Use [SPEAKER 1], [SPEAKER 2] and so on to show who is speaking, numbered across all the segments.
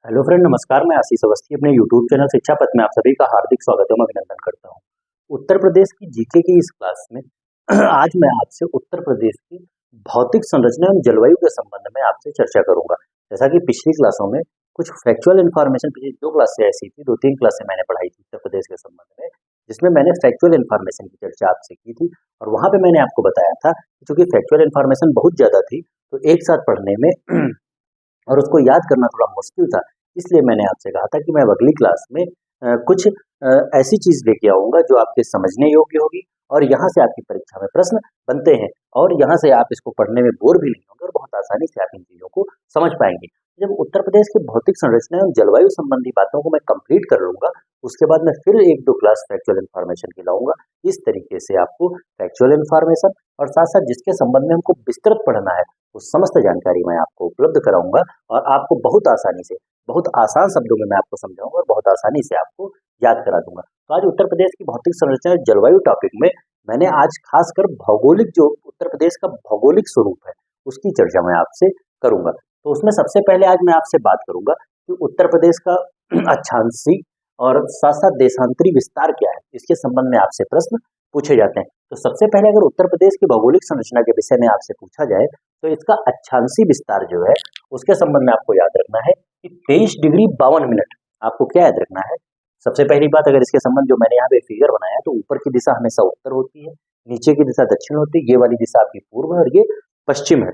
[SPEAKER 1] Hello friend, नमस्कार। मैं आशीष अवस्थी अपने यूट्यूब चैनल शिक्षा पथ में आप सभी का हार्दिक स्वागत एवं अभिनंदन करता हूं। उत्तर प्रदेश की जीके की इस क्लास में आज मैं आपसे उत्तर प्रदेश की भौतिक संरचना एवं जलवायु के संबंध में आपसे चर्चा करूंगा। जैसा कि पिछली क्लासों में कुछ फैक्चुअल इन्फॉर्मेशन, पिछली 2 क्लासें ऐसी थी, 2-3 क्लासें मैंने पढ़ाई थी उत्तर प्रदेश के संबंध में, जिसमें मैंने फैक्चुअल इन्फॉर्मेशन की चर्चा आपसे की थी। और वहां पे मैंने आपको बताया था कि चूंकि फैक्चुअल इन्फॉर्मेशन बहुत ज्यादा थी तो एक साथ पढ़ने में और उसको याद करना थोड़ा मुश्किल था। इसलिए मैंने आपसे कहा था कि मैं अब अगली क्लास में कुछ ऐसी चीज लेके आऊंगा जो आपके समझने योग्य होगी और यहाँ से आपकी परीक्षा में प्रश्न बनते हैं और यहाँ से आप इसको पढ़ने में बोर भी नहीं होंगे और बहुत आसानी से आप इन चीजों को समझ पाएंगे। जब उत्तर प्रदेश की भौतिक संरचना एवं जलवायु संबंधी बातों को मैं कंप्लीट कर लूंगा, उसके बाद मैं फिर 1-2 क्लास फैक्चुअल इन्फॉर्मेशन की लाऊंगा। इस तरीके से आपको फैक्चुअल इन्फॉर्मेशन और साथ साथ जिसके संबंध में हमको विस्तृत पढ़ना है उस समस्त जानकारी मैं आपको उपलब्ध कराऊंगा और आपको बहुत आसानी से, बहुत आसान शब्दों में मैं आपको समझाऊंगा और बहुत आसानी से आपको याद करा दूंगा। तो आज उत्तर प्रदेश की भौतिक संरचना और जलवायु टॉपिक में मैंने आज खासकर भौगोलिक, जो उत्तर प्रदेश का भौगोलिक स्वरूप है उसकी चर्चा मैं आपसे करूंगा। तो उसमें सबसे पहले आज मैं आपसे बात करूंगा कि उत्तर प्रदेश का अक्षांशी और साथ साथ देशांतरी विस्तार क्या है, इसके संबंध में आपसे प्रश्न पूछे जाते हैं। तो सबसे पहले अगर उत्तर प्रदेश की भौगोलिक संरचना के विषय में आपसे पूछा जाए तो इसका अक्षांशी विस्तार जो है उसके संबंध में आपको याद रखना है कि 23 डिग्री 52 मिनट। आपको क्या याद रखना है? सबसे पहली बात, अगर इसके संबंध जो मैंने यहाँ पे फिगर बनाया है तो ऊपर की दिशा हमेशा उत्तर होती है, नीचे की दिशा दक्षिण होती है, ये वाली दिशा आपकी पूर्व है और ये पश्चिम है।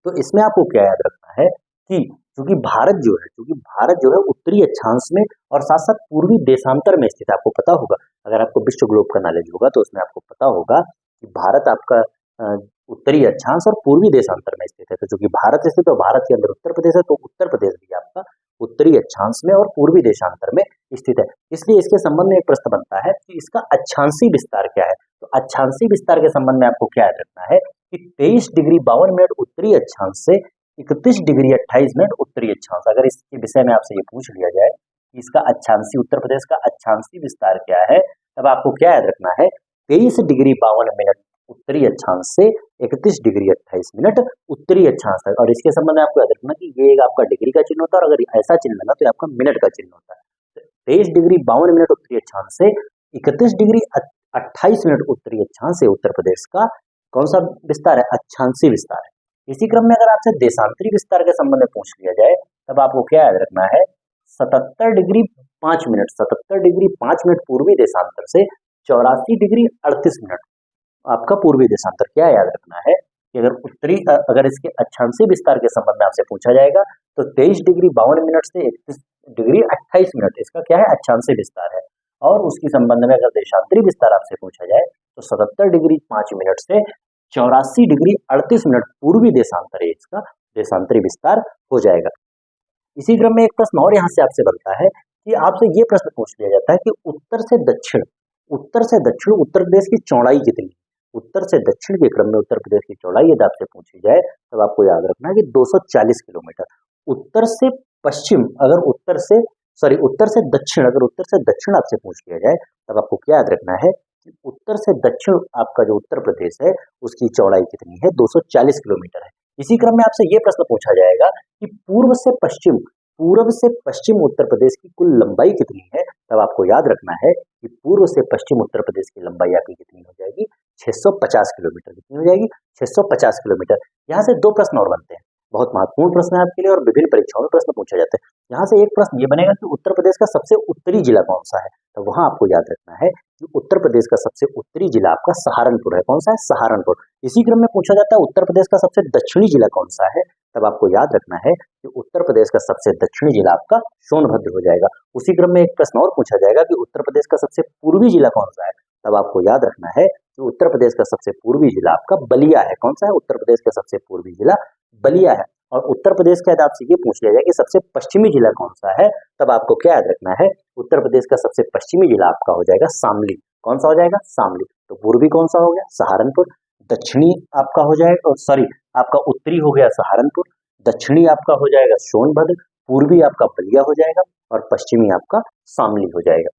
[SPEAKER 1] तो इसमें आपको क्या याद रखना है कि क्योंकि भारत जो है उत्तरी अक्षांश में और साथ साथ पूर्वी देशांतर में स्थित है। आपको पता होगा, अगर आपको विश्व ग्लोब का नॉलेज होगा तो उसमें आपको पता होगा कि भारत आपका उत्तरी अक्षांश और पूर्वी देशांतर में स्थित है। तो चूंकि भारत स्थित है तो भारत के अंदर उत्तर प्रदेश है, तो उत्तर प्रदेश भी आपका उत्तरी अक्षांश में और पूर्वी देशांतर में स्थित है। इसलिए इसके संबंध में एक प्रश्न बनता है कि इसका अक्षांशी विस्तार क्या है। तो अक्षांशी विस्तार के संबंध में आपको क्या याद रखना है कि 23 डिग्री 52 मिनट उत्तरी अक्षांश से 31 डिग्री 28 मिनट उत्तरी अक्षांश। अगर इसके विषय में आपसे ये पूछ लिया जाए कि इसका अक्षांशी, उत्तर प्रदेश का अक्षांशी विस्तार क्या है, तब आपको क्या याद रखना है? 23 डिग्री 52 मिनट उत्तरी अक्षांश से 31 डिग्री 28 मिनट उत्तरी अक्षांश तक। और इसके संबंध में आपको याद रखना कि ये एक आपका डिग्री का चिन्ह होता है और अगर ऐसा चिन्ह लगा तो ये आपका मिनट का चिन्ह होता है। 23 डिग्री 52 मिनट उत्तरी अक्षांश से 31 डिग्री 28 मिनट उत्तरी अक्षांश से उत्तर प्रदेश का कौन सा विस्तार है? अक्षांशी विस्तार है। इसी क्रम में अगर आपसे देशांतरी विस्तार के संबंध में पूछ लिया जाए तब आपको क्या याद रखना है? 77 डिग्री 5 मिनट, 77 डिग्री 5 मिनट पूर्वी देशांतर से 84 डिग्री 38 मिनट आपका पूर्वी देशांतर। क्या याद रखना है कि अगर इसके अक्षांशी विस्तार के संबंध में आपसे पूछा जाएगा तो 23 डिग्री 52 मिनट से 31 डिग्री 28 मिनट इसका क्या है? अक्षांशी विस्तार है। और उसके संबंध में अगर देशांतरी विस्तार आपसे पूछा जाए तो 77 डिग्री 5 मिनट से 84 डिग्री 38 मिनट पूर्वी देशांतर है, इसका देशांतरी विस्तार हो जाएगा। इसी क्रम में एक प्रश्न और यहाँ से आपसे बनता है कि आपसे ये प्रश्न पूछ लिया जाता है कि उत्तर से दक्षिण उत्तर प्रदेश की चौड़ाई कितनी है? उत्तर से दक्षिण के क्रम में उत्तर प्रदेश की चौड़ाई यदि आपसे पूछी जाए तब आपको याद रखना है कि 240 किलोमीटर। उत्तर से पश्चिम, अगर उत्तर से दक्षिण आपसे पूछ लिया जाए तब आपको क्या याद रखना है कि उत्तर से दक्षिण आपका जो उत्तर प्रदेश है उसकी चौड़ाई कितनी है? 240 किलोमीटर है। इसी क्रम में आपसे ये प्रश्न पूछा जाएगा कि पूर्व से पश्चिम उत्तर प्रदेश की कुल लंबाई कितनी है? तब आपको याद रखना है कि पूर्व से पश्चिम उत्तर प्रदेश की लंबाई आपकी कितनी हो जाएगी? 650 किलोमीटर। कितनी हो जाएगी? 650 किलोमीटर। यहाँ से 2 प्रश्न और बनते हैं, बहुत महत्वपूर्ण प्रश्न है आपके लिए और विभिन्न परीक्षाओं में प्रश्न पूछे जाते हैं। यहाँ से एक प्रश्न ये बनेगा कि उत्तर प्रदेश का सबसे उत्तरी जिला कौन सा है? तो वहां आपको याद रखना है कि उत्तर प्रदेश का सबसे उत्तरी जिला आपका सहारनपुर है। कौन सा है? सहारनपुर। इसी क्रम में पूछा जाता है उत्तर प्रदेश का सबसे दक्षिणी जिला कौन सा है? तब आपको याद रखना है कि उत्तर प्रदेश का सबसे दक्षिणी जिला आपका सोनभद्र हो जाएगा। उसी क्रम में एक प्रश्न और पूछा जाएगा कि उत्तर प्रदेश का सबसे पूर्वी जिला कौन सा है? तब आपको याद रखना है कि उत्तर प्रदेश का सबसे पूर्वी जिला आपका बलिया है। कौन सा है? उत्तर प्रदेश का सबसे पूर्वी जिला बलिया है। और उत्तर प्रदेश का यदि आपसे ये पूछ लिया जाए कि सबसे पश्चिमी जिला कौन सा है, तब आपको क्या याद रखना है? उत्तर प्रदेश का सबसे पश्चिमी जिला आपका हो जाएगा शामली। कौन सा हो जाएगा? शामली। तो पूर्वी कौन सा हो गया? सहारनपुर। दक्षिणी आपका हो जाएगा, आपका उत्तरी हो गया सहारनपुर, दक्षिणी आपका हो जाएगा सोनभद्र, पूर्वी आपका बलिया हो जाएगा और पश्चिमी आपका शामली हो जाएगा।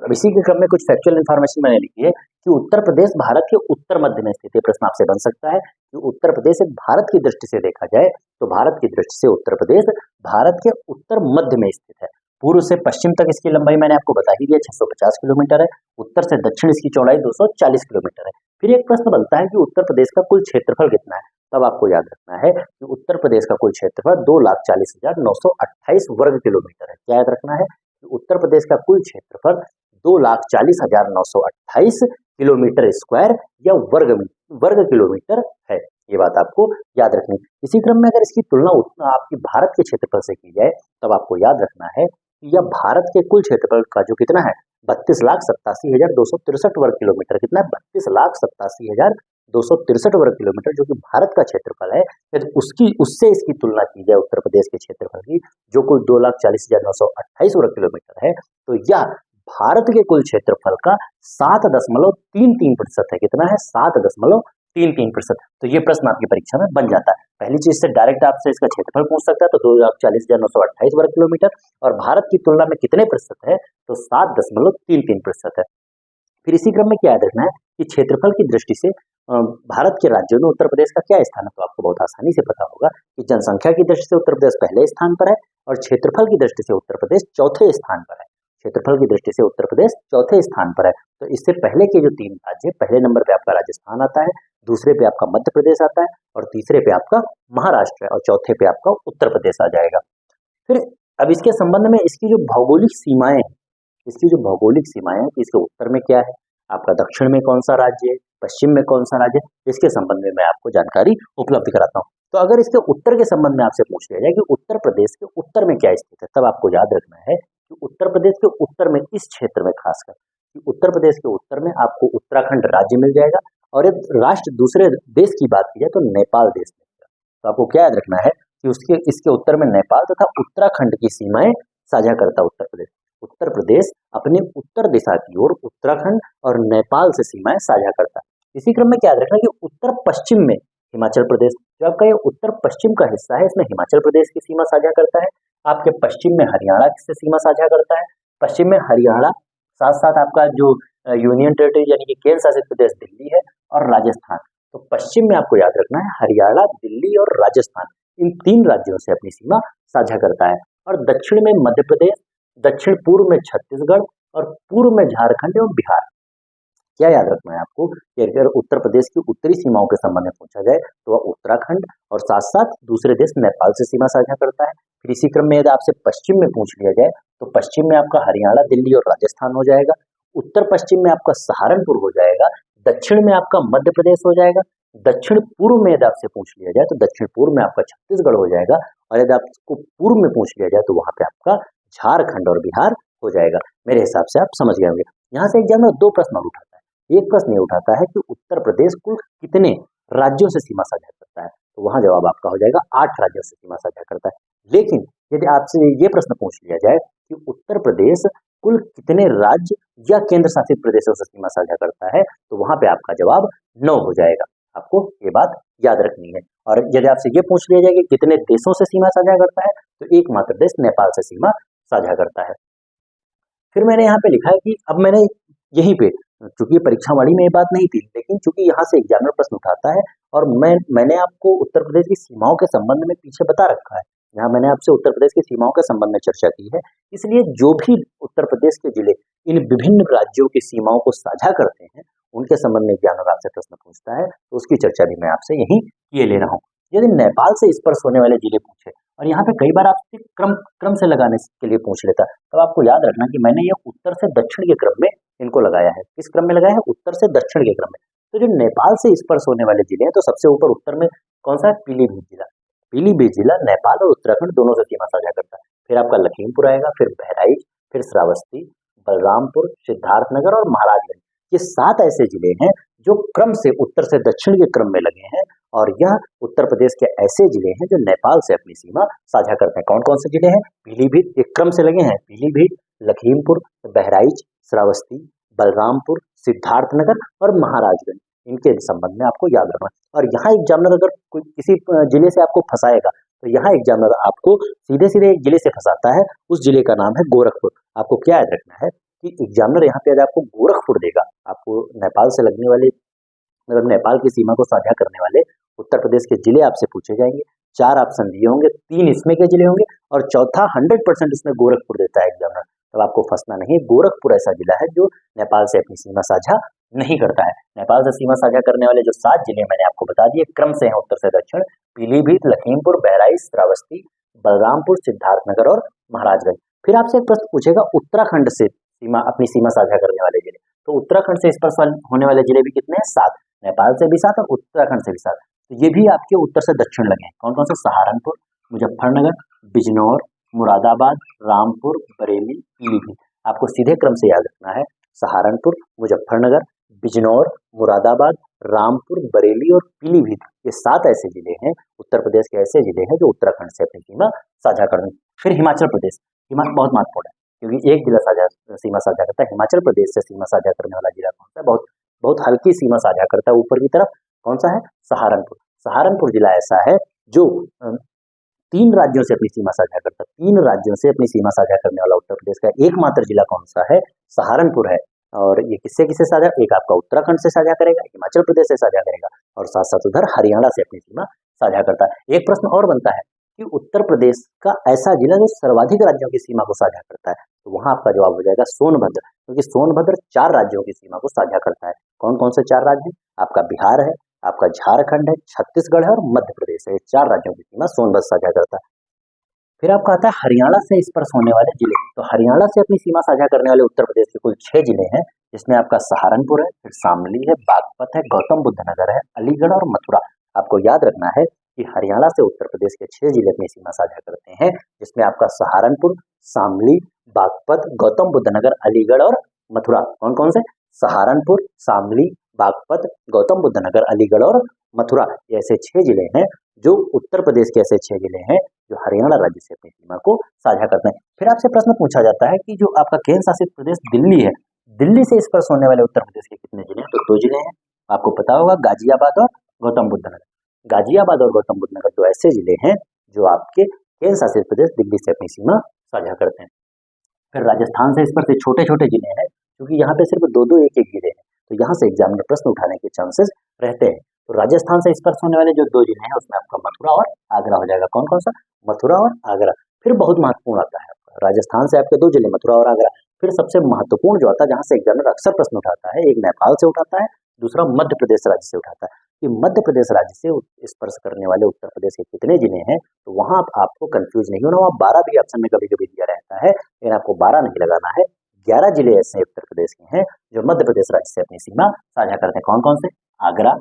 [SPEAKER 1] अब इसी के क्रम में कुछ फैक्चुअल इन्फॉर्मेशन मैंने लिखी है कि उत्तर प्रदेश भारत के उत्तर मध्य में स्थित है। प्रश्न आपसे बन सकता है कि उत्तर प्रदेश भारत की दृष्टि से देखा जाए तो भारत की दृष्टि से उत्तर प्रदेश भारत के उत्तर मध्य में स्थित है। पूर्व से पश्चिम तक इसकी लंबाई मैंने आपको बता ही दिया 650 किलोमीटर है। उत्तर से दक्षिण इसकी चौड़ाई 240 किलोमीटर है। फिर एक प्रश्न बनता है कि उत्तर प्रदेश का कुल क्षेत्रफल कितना है। तब आपको याद रखना है कि उत्तर प्रदेश का कुल क्षेत्रफल 2,40,928 वर्ग किलोमीटर है। क्या याद रखना है कि उत्तर प्रदेश का कुल क्षेत्रफल 2,40,928 किलोमीटर स्क्वायर या वर्ग किलोमीटर है। ये बात आपको याद रखनी। इसी क्रम में अगर इसकी तुलना आपकी भारत के क्षेत्रफल से की जाए तब आपको याद रखना है कि यह भारत के कुल क्षेत्रफल का जो कितना है 32,87,263 वर्ग किलोमीटर। कितना है 32,87,263 वर्ग किलोमीटर, जो कि भारत का क्षेत्रफल है। यदि उससे इसकी तुलना की जाए उत्तर प्रदेश के क्षेत्रफल की, जो कुल 2,40,928 वर्ग किलोमीटर है, तो यह भारत के कुल क्षेत्रफल का 7.33% है। कितना है 7.33%। तो ये प्रश्न आपकी परीक्षा में बन जाता है। पहली चीज से डायरेक्ट आपसे इसका क्षेत्रफल पूछ सकता है, तो 2,40,928 वर्ग किलोमीटर, और भारत की तुलना में कितने प्रतिशत है, तो 7.33% है। फिर इसी क्रम में क्या याद रखना है कि क्षेत्रफल की दृष्टि से भारत के राज्यों में उत्तर प्रदेश का क्या स्थान है। तो आपको बहुत आसानी से पता होगा कि जनसंख्या की दृष्टि से उत्तर प्रदेश पहले स्थान पर है और क्षेत्रफल की दृष्टि से उत्तर प्रदेश चौथे स्थान पर है। क्षेत्रफल की दृष्टि से उत्तर प्रदेश चौथे स्थान पर है। तो इससे पहले के जो 3 राज्य, पहले नंबर पे आपका राजस्थान आता है, दूसरे पे आपका मध्य प्रदेश आता है, और तीसरे पे आपका महाराष्ट्र है, और चौथे पे आपका उत्तर प्रदेश आ जाएगा। फिर अब इसके संबंध में इसकी जो भौगोलिक सीमाएं हैं, कि इसके उत्तर में क्या है, आपका दक्षिण में कौन सा राज्य है, पश्चिम में कौन सा राज्य है, इसके संबंध में मैं आपको जानकारी उपलब्ध कराता हूँ। तो अगर इसके उत्तर के संबंध में आपसे पूछ लिया जाए कि उत्तर प्रदेश के उत्तर में क्या स्थित है, तब आपको याद रखना है कि उत्तर प्रदेश के उत्तर में, इस क्षेत्र में खासकर, कि उत्तर प्रदेश के उत्तर में आपको उत्तराखंड राज्य मिल जाएगा, और एक राष्ट्र दूसरे देश की बात की जाए तो नेपाल देश मिलेगा। तो आपको क्या याद रखना है कि इसके उत्तर में नेपाल तथा उत्तराखंड की सीमाएं साझा करता है उत्तर प्रदेश। उत्तर प्रदेश अपने उत्तर दिशा की ओर उत्तराखंड और नेपाल से सीमाएं साझा करता है। इसी क्रम में क्या याद रखना कि उत्तर पश्चिम में हिमाचल प्रदेश, जो आपका ये उत्तर पश्चिम का हिस्सा है, इसमें हिमाचल प्रदेश की सीमा साझा करता है। आपके पश्चिम में हरियाणा से सीमा साझा करता है। पश्चिम में हरियाणा, साथ साथ आपका जो यूनियन टेरिटरी यानी कि केंद्र शासित प्रदेश दिल्ली है, और राजस्थान। तो पश्चिम में आपको याद रखना है हरियाणा, दिल्ली और राजस्थान, इन 3 राज्यों से अपनी सीमा साझा करता है। और दक्षिण में मध्य प्रदेश, दक्षिण पूर्व में छत्तीसगढ़, और पूर्व में झारखंड एवं बिहार। क्या याद रखना है आपको कि अगर उत्तर प्रदेश की उत्तरी सीमाओं के संबंध में पूछा जाए तो वह उत्तराखंड और साथ साथ दूसरे देश नेपाल से सीमा साझा करता है। फिर इसी क्रम में यदि आपसे पश्चिम में पूछ लिया जाए तो पश्चिम में आपका हरियाणा, दिल्ली और राजस्थान हो जाएगा। उत्तर पश्चिम में आपका सहारनपुर हो जाएगा। दक्षिण में आपका मध्य प्रदेश हो जाएगा। दक्षिण पूर्व में यदि आपसे पूछ लिया जाए तो दक्षिण पूर्व में आपका छत्तीसगढ़ हो जाएगा, और यदि आपको पूर्व में पूछ लिया जाए तो वहां पे आपका झारखंड और बिहार हो जाएगा। मेरे हिसाब से आप समझ गए होंगे। यहाँ से एग्जाम में 2 प्रश्न और उठाता है। एक प्रश्न ये उठाता है कि उत्तर प्रदेश कुल कितने राज्यों से सीमा साझा करता है, तो वहां जवाब आपका हो जाएगा 8 राज्यों से सीमा साझा करता है। लेकिन यदि आपसे ये प्रश्न पूछ लिया जाए कि उत्तर प्रदेश कुल कितने राज्य या केंद्र शासित प्रदेशों से सीमा साझा करता है, तो वहां पे आपका जवाब 9 हो जाएगा। आपको ये बात याद रखनी है। और यदि आपसे ये पूछ लिया जाए कि कितने देशों से सीमा साझा करता है, तो एकमात्र देश नेपाल से सीमा साझा करता है। फिर मैंने यहाँ पे लिखा है कि अब मैंने यहीं पे, चूंकि परीक्षा वाली में ये बात नहीं थी, लेकिन चूंकि यहाँ से एग्जामिनर प्रश्न उठाता है और मैंने आपको उत्तर प्रदेश की सीमाओं के संबंध में पीछे बता रखा है। यहाँ मैंने आपसे उत्तर प्रदेश की सीमाओं के संबंध में चर्चा की है, इसलिए जो भी उत्तर प्रदेश के जिले इन विभिन्न राज्यों की सीमाओं को साझा करते हैं, उनके संबंध में एग्जामिनर आपसे प्रश्न पूछता है, तो उसकी चर्चा भी मैं आपसे यही किए ले रहा हूँ। यदि नेपाल से स्पर्श होने वाले जिले पूछे, और यहाँ पे कई बार आपसे क्रम से लगाने के लिए पूछ लेता, तो आपको याद रखना कि मैंने ये उत्तर से दक्षिण के क्रम में इनको लगाया है। किस क्रम में लगाया है? उत्तर से दक्षिण के क्रम में। तो जो नेपाल से स्पर्श होने वाले जिले हैं, तो सबसे ऊपर उत्तर में कौन सा है? पीलीभीत जिला। पीलीभीत जिला नेपाल और उत्तराखंड दोनों से सीमा साझा करता है। फिर आपका लखीमपुर आएगा, फिर बहराइच, फिर श्रावस्ती, बलरामपुर, सिद्धार्थनगर और महाराजगंज। ये 7 ऐसे जिले हैं जो क्रम से उत्तर से दक्षिण के क्रम में लगे हैं, और यह उत्तर प्रदेश के ऐसे जिले हैं जो नेपाल से अपनी सीमा साझा करते हैं। कौन कौन से जिले हैं? पीलीभीत, एक क्रम से लगे हैं, पीलीभीत, लखीमपुर, बहराइच, श्रावस्ती, बलरामपुर, सिद्धार्थनगर और महाराजगंज। इनके संबंध में आपको याद रखना। और यहाँ एग्जामिनर अगर कोई किसी जिले से आपको फंसाएगा, तो यहाँ एग्जामिनर आपको सीधे सीधे एक जिले से फंसाता है, उस जिले का नाम है गोरखपुर। आपको क्या याद रखना है कि एग्जामिनर यहाँ पे यदि आपको गोरखपुर देगा, आपको नेपाल से लगने वाले, मतलब नेपाल की सीमा को साझा करने वाले उत्तर प्रदेश के जिले आपसे पूछे जाएंगे, 4 ऑप्शन दिए होंगे, 3 इसमें के जिले होंगे और चौथा 100% उसमें गोरखपुर देता है एग्जामिनर, तब आपको फंसना नहीं है। गोरखपुर ऐसा जिला है जो नेपाल से अपनी सीमा साझा नहीं करता है। नेपाल से सीमा साझा करने वाले जो 7 जिले मैंने आपको बता दिए क्रम से हैं उत्तर से दक्षिण, पीलीभीत, लखीमपुर, बहराइच, श्रावस्ती, बलरामपुर, सिद्धार्थनगर और महाराजगंज। फिर आपसे एक प्रश्न पूछेगा उत्तराखंड से अपनी सीमा साझा करने वाले जिले, तो उत्तराखंड से इस पर सवाल होने वाले जिले भी कितने हैं? 7। नेपाल से भी 7 और उत्तराखंड से भी 7। तो ये भी आपके उत्तर से दक्षिण लगे हैं। कौन कौन से? सहारनपुर, मुजफ्फरनगर, बिजनौर, मुरादाबाद, रामपुर, बरेली, पीलीभीत। आपको सीधे क्रम से याद रखना है, सहारनपुर, मुजफ्फरनगर, बिजनौर, मुरादाबाद, रामपुर, बरेली और पीलीभीत, ये 7 ऐसे जिले हैं उत्तर प्रदेश के, ऐसे जिले हैं जो उत्तराखंड से अपनी सीमा साझा कर रहे हैं। फिर हिमाचल प्रदेश, हिमाचल बहुत महत्वपूर्ण है क्योंकि एक जिला सीमा साझा करता है। हिमाचल प्रदेश से सीमा साझा करने वाला जिला कौन सा है? बहुत बहुत हल्की सीमा साझा करता है ऊपर की तरफ, कौन सा है? सहारनपुर। सहारनपुर जिला ऐसा है जो 3 राज्यों से अपनी सीमा साझा करता है। 3 राज्यों से अपनी सीमा साझा करने वाला उत्तर प्रदेश का एकमात्र जिला कौन सा है? सहारनपुर है। और ये किससे किससे साझा? एक आपका उत्तराखंड से साझा करेगा, हिमाचल प्रदेश से साझा करेगा और साथ साथ उधर हरियाणा से अपनी सीमा साझा करता है। एक प्रश्न और बनता है कि उत्तर प्रदेश का ऐसा जिला जो सर्वाधिक राज्यों की सीमा को साझा करता है, तो वहां आपका जवाब हो जाएगा सोनभद्र, क्योंकि सोनभद्र 4 राज्यों की सीमा को साझा करता है। कौन कौन से 4 राज्य? आपका बिहार है, आपका झारखंड है, छत्तीसगढ़ है और मध्य प्रदेश है। ये 4 राज्यों की सीमा सोनभद्र साझा करता है। फिर आपका आता है हरियाणा से स्पर्श होने वाले जिले, तो हरियाणा से अपनी सीमा साझा करने वाले उत्तर प्रदेश के कुल 6 जिले हैं, जिसमें आपका सहारनपुर है, फिर शामली है, बागपत है, गौतम बुद्ध नगर है, अलीगढ़ और मथुरा। आपको याद रखना है कि हरियाणा से उत्तर प्रदेश के 6 जिले अपनी सीमा साझा करते हैं, जिसमें आपका सहारनपुर, शामली, बागपत, गौतम बुद्ध नगर, अलीगढ़ और मथुरा। कौन कौन से? सहारनपुर, शामली, बागपत, गौतम बुद्ध नगर, अलीगढ़ और मथुरा। ये ऐसे 6 जिले हैं जो उत्तर प्रदेश के ऐसे 6 जिले हैं जो हरियाणा राज्य से अपनी सीमा को साझा करते हैं। फिर आपसे प्रश्न पूछा जाता है कि जो आपका केंद्र शासित प्रदेश दिल्ली है, दिल्ली से स्पर्श होने वाले उत्तर प्रदेश के कितने जिले हैं? तो 2 जिले हैं। आपको पता होगा, गाजियाबाद और गौतम बुद्ध नगर। गाजियाबाद और गौतम बुद्ध नगर 2 ऐसे जिले हैं जो आपके केंद्र शासित प्रदेश दिल्ली से अपनी सीमा साझा करते हैं। फिर राजस्थान से स्पर्श छोटे छोटे जिले हैं, क्योंकि यहाँ पे सिर्फ 2-2, 1-1 जिले हैं, तो यहाँ से एग्जाम में प्रश्न उठाने के चांसेस रहते हैं। तो राजस्थान से स्पर्श होने वाले जो 2 जिले हैं उसमें आपका मथुरा और आगरा हो जाएगा। कौन कौन सा? मथुरा और आगरा। फिर बहुत महत्वपूर्ण आता है आपका राजस्थान से आपके 2 जिले मथुरा और आगरा। फिर सबसे महत्वपूर्ण जो आता है, जहाँ से एग्जामिनर अक्सर प्रश्न उठाता है, एक नेपाल से उठाता है, दूसरा मध्य प्रदेश राज्य से उठाता है कि मध्य प्रदेश राज्य से स्पर्श करने वाले उत्तर प्रदेश के कितने जिले हैं। तो वहां आपको कंफ्यूज नहीं होना, वहां 12 भी ऑप्शन में कभी कभी दिया रहता है, लेकिन आपको 12 नहीं लगाना है। 11 जिले ऐसे उत्तर प्रदेश के हैं जो मध्य प्रदेश राज्य से अपनी सीमा साझा करते हैं। कौन कौन से? आगरा,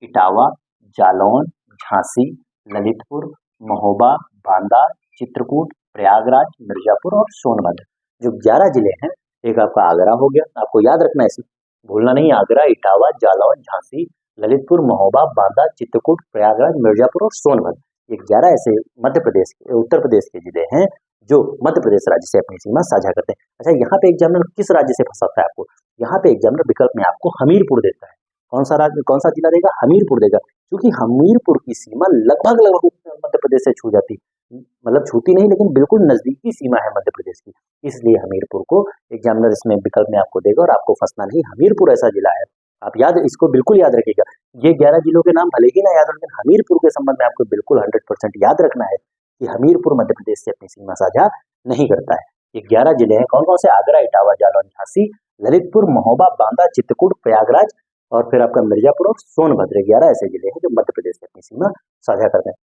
[SPEAKER 1] इटावा, जालौन, झांसी, ललितपुर, महोबा, बांदा, चित्रकूट, प्रयागराज, मिर्जापुर और सोनभद्र। जो 11 जिले हैं, एक आपका आगरा हो गया, आपको याद रखना है, इसमें भूलना नहीं, आगरा, इटावा, जालौन, झांसी, ललितपुर, महोबा, बांदा, चित्रकूट, प्रयागराज, मिर्जापुर और सोनभद्र। ये 11 ऐसे उत्तर प्रदेश के जिले हैं जो मध्य प्रदेश राज्य से अपनी सीमा साझा करते हैं। अच्छा, यहाँ पे एग्जामिनर किस राज्य से फंसाता है आपको? यहाँ पे एग्जामिनर विकल्प में आपको हमीरपुर देता है। कौन सा राज्य, कौन सा जिला देगा? हमीरपुर देगा, क्योंकि हमीरपुर की सीमा लगभग मध्य प्रदेश से छू जाती, मतलब छूती नहीं लेकिन बिल्कुल नजदीकी सीमा है मध्य प्रदेश की, इसलिए हमीरपुर को एग्जामिनर इसमें विकल्प में आपको देगा और आपको फंसना नहीं। हमीरपुर ऐसा जिला है, आप इसको बिल्कुल याद रखिएगा। ये 11 जिलों के नाम भले ही ना याद हो, लेकिन हमीरपुर के संबंध में आपको बिल्कुल 100% याद रखना है कि हमीरपुर मध्य प्रदेश से अपनी सीमा साझा नहीं करता है। ये 11 जिले हैं, कौन कौन से? आगरा, इटावा, जालौन, झांसी, ललितपुर, महोबा, बांदा, चित्रकूट, प्रयागराज और फिर आपका मिर्जापुर और सोनभद्र। 11 ऐसे जिले हैं जो मध्य प्रदेश से अपनी सीमा साझा करते हैं।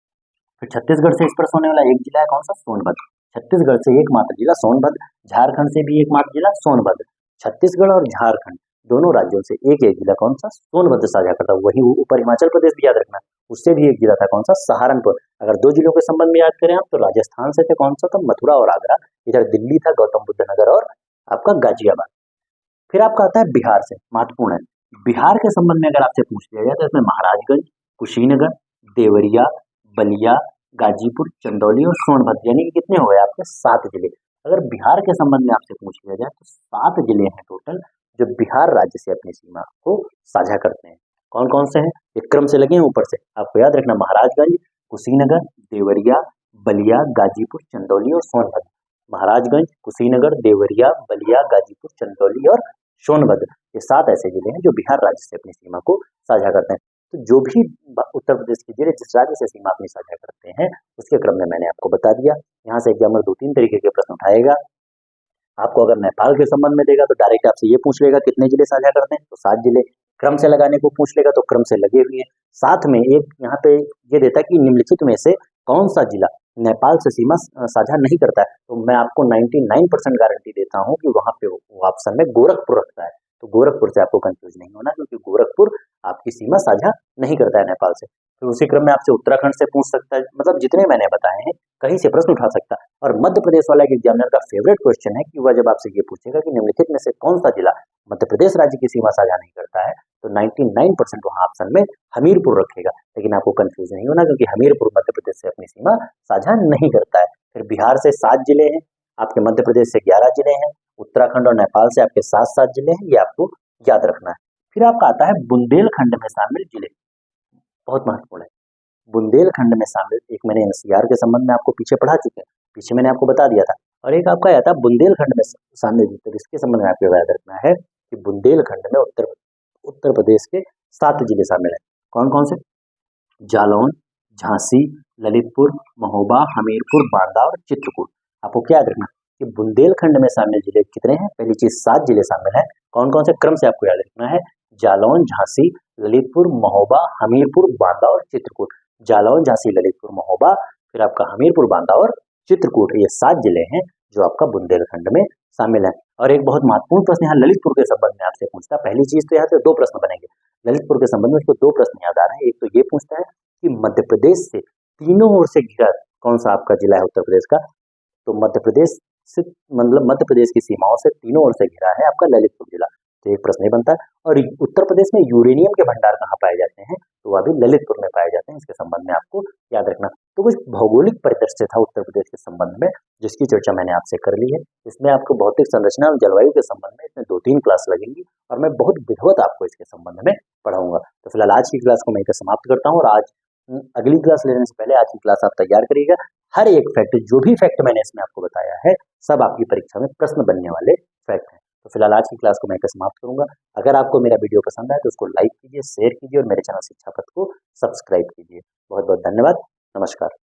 [SPEAKER 1] फिर छत्तीसगढ़ से स्पर्श होने वाला एक जिला है, कौन सा? सोनभद्र। छत्तीसगढ़ से एकमात्र जिला सोनभद्र, झारखंड से भी एकमात्र जिला सोनभद्र। छत्तीसगढ़ और झारखंड दोनों राज्यों से एक एक जिला कौन सा? सोनभद्र साझा करता है। वही ऊपर हिमाचल प्रदेश भी याद रखना, उससे भी एक जिला था, कौन सा? सहारनपुर। अगर 2 जिलों के संबंध में याद करें आप, तो राजस्थान से थे कौन सा? था मथुरा और आगरा। इधर दिल्ली था, गौतम बुद्ध नगर और आपका गाजियाबाद। फिर आपका आता है बिहार से, महत्वपूर्ण है। बिहार के संबंध में अगर आपसे पूछ लिया जाए तो इसमें महाराजगंज, कुशीनगर, देवरिया, बलिया, गाजीपुर, चंदौली और सोनभद्र, यानी कि कितने हो गए आपके? 7 जिले। अगर बिहार के संबंध में आपसे पूछ लिया जाए तो 7 जिले हैं टोटल जो बिहार राज्य से अपनी सीमा को साझा करते हैं। कौन कौन से हैं? एक क्रम से लगे हैं ऊपर से, आपको याद रखना, महाराजगंज, कुशीनगर, देवरिया, बलिया, गाजीपुर, चंदौली और सोनभद्र। महाराजगंज, कुशीनगर, देवरिया, बलिया, गाजीपुर, चंदौली और सोनभद्र, ये 7 ऐसे जिले हैं जो बिहार राज्य से अपनी सीमा को साझा करते हैं। तो जो भी उत्तर प्रदेश के जिले जिस राज्य से सीमा अपनी साझा करते हैं उसके क्रम में मैंने आपको बता दिया। यहाँ से एग्जामिनर 2-3 तरीके के प्रश्न उठाएगा। आपको अगर नेपाल के संबंध में देगा तो डायरेक्ट आपसे ये पूछ लेगा कितने जिले साझा करते हैं, तो 7 जिले। क्रम से लगाने को पूछ लेगा तो क्रम से लगे हुए हैं। साथ में एक यहाँ पे ये देता है कि निम्नलिखित में से कौन सा जिला नेपाल से सीमा साझा नहीं करता है, तो मैं आपको 99% गारंटी देता हूँ कि वहां पे वो ऑप्शन में गोरखपुर रखता है। तो गोरखपुर से आपको कंफ्यूज नहीं होना, क्योंकि गोरखपुर आपकी सीमा साझा नहीं करता है नेपाल से। फिर उसी क्रम में आपसे उत्तराखंड से पूछ सकता है, मतलब जितने मैंने बताए हैं कहीं से प्रश्न उठा सकता है। और मध्य प्रदेश वाला एक एग्जामिनर का फेवरेट क्वेश्चन है कि वह जब आपसे ये पूछेगा कि निम्नलिखित में से कौन सा जिला मध्य प्रदेश राज्य की सीमा साझा नहीं करता है, तो 99% वहां ऑप्शन में हमीरपुर रखेगा। लेकिन आपको कंफ्यूज नहीं होना, क्योंकि हमीरपुर मध्य प्रदेश से अपनी सीमा साझा नहीं करता है। फिर बिहार से 7 जिले हैं, आपके मध्य प्रदेश से 11 जिले हैं, उत्तराखंड और नेपाल से आपके 7-7 जिले हैं, ये आपको याद रखना है। फिर आपका आता है बुंदेलखंड में शामिल जिले, बहुत महत्वपूर्ण है। बुंदेलखंड में शामिल, एक मैंने एनसीआर के संबंध में आपको पीछे पढ़ा चुके हैं, पीछे मैंने आपको बता दिया था। और एक आपका आता है बुंदेलखंड में शामिल जिले, तो इसके संबंध में आपको याद रखना है कि बुंदेलखंड में उत्तर प्रदेश के 7 जिले शामिल है। कौन कौन से? जालौन, झांसी, ललितपुर, महोबा, हमीरपुर, बांदा और चित्रकूट। आपको क्या याद रखना कि बुंदेलखंड में शामिल जिले कितने हैं? पहली चीज 7 जिले शामिल हैं। कौन कौन से? क्रम से आपको याद रखना है, जालौन, झांसी, ललितपुर, महोबा, हमीरपुर, बांदा और चित्रकूट। जालौन, झांसी, ललितपुर, महोबा, फिर आपका हमीरपुर, बांदा और चित्रकूट, ये 7 जिले हैं जो आपका बुंदेलखंड में शामिल है। और एक बहुत महत्वपूर्ण प्रश्न यहाँ ललितपुर के संबंध में आपसे पूछता है। पहली चीज तो यहाँ से 2 प्रश्न बनेंगे ललितपुर के संबंध में, इसको 2 प्रश्न याद आ रहे हैं। एक तो ये पूछता है कि मध्य प्रदेश से तीनों ओर से घिरा कौन सा आपका जिला है उत्तर प्रदेश का, तो मध्य प्रदेश से, मतलब मध्य प्रदेश की सीमाओं से तीनों ओर से घिरा है आपका ललितपुर जिला, तो एक प्रश्न ही बनता है। और उत्तर प्रदेश में यूरेनियम के भंडार कहाँ पाए जाते हैं, तो वह भी ललितपुर में पाए जाते हैं। इसके संबंध में आपको याद रखना। तो कुछ भौगोलिक परिदृश्य था उत्तर प्रदेश के संबंध में, जिसकी चर्चा मैंने आपसे कर ली है। इसमें आपको भौतिक संरचना और जलवायु के संबंध में इसमें 2-3 क्लास लगेंगी, और मैं बहुत विधिवत आपको इसके संबंध में पढ़ाऊंगा। तो फिलहाल आज की क्लास को मैं इधर समाप्त करता हूँ, और आज अगली क्लास लेने से पहले आज की क्लास आप तैयार करिएगा। हर एक फैक्ट, जो भी फैक्ट मैंने इसमें आपको बताया है, सब आपकी परीक्षा में प्रश्न बनने वाले फैक्ट हैं। तो फिलहाल आज की क्लास को मैं समाप्त करूंगा। अगर आपको मेरा वीडियो पसंद आए तो उसको लाइक कीजिए, शेयर कीजिए और मेरे चैनल शिक्षा पथ को सब्सक्राइब कीजिए। बहुत बहुत धन्यवाद। नमस्कार।